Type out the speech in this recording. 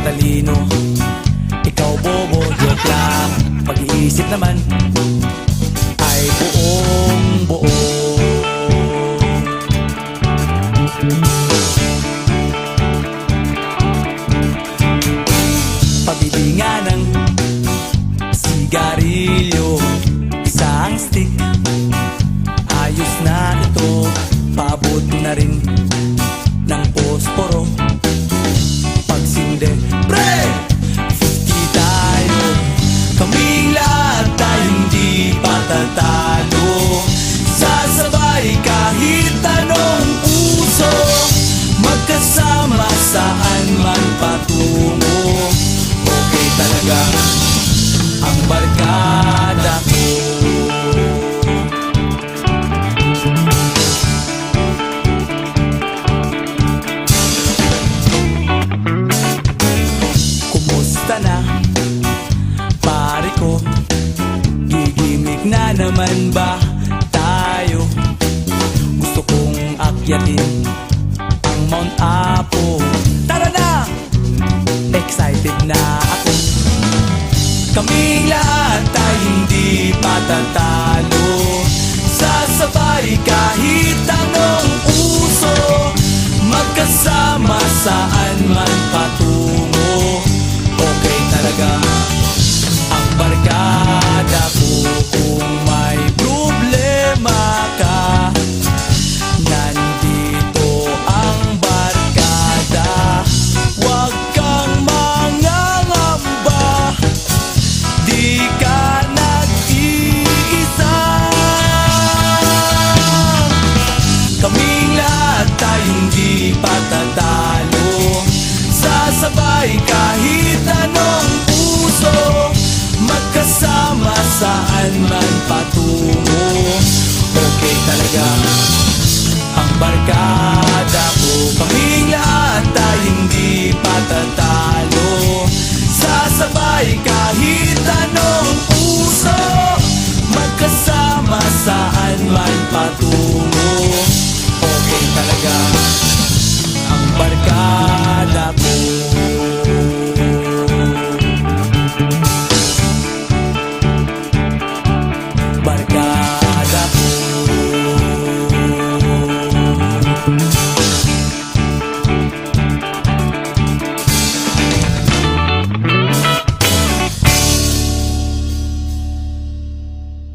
matalino, ikaw bobo, joke lang. Pag-iisip naman ay buong buo. Pabili nga ng sigarilyo, isang stick, ayos na ito. Paabot na rin ng posporo. Pagsinde, pre! 50 tayo, kaming lahat tayo hindi patatalo. Sasabay kahit anong puso, magkasama saan man patungo. Okay talaga ang barkada ko. Kumusta na, pare ko? Gigimik na naman ba tayo? Gusto kong akyatin ang Mount Apo. Tara na! Excited na ako. Kaming lahat tayo hindi patatalo. Sasabay kahit anong uso, magkasama saan man patungo. Okay talaga ang barkada ko. Kung may problema ka, nandito ang barkada. Huwag kang mangangamba, di ka nag-iisa. Kaming lahat tayo hindi patatalo. Sasabay kahit anong puso, magkasama saan man patungo. Okay talaga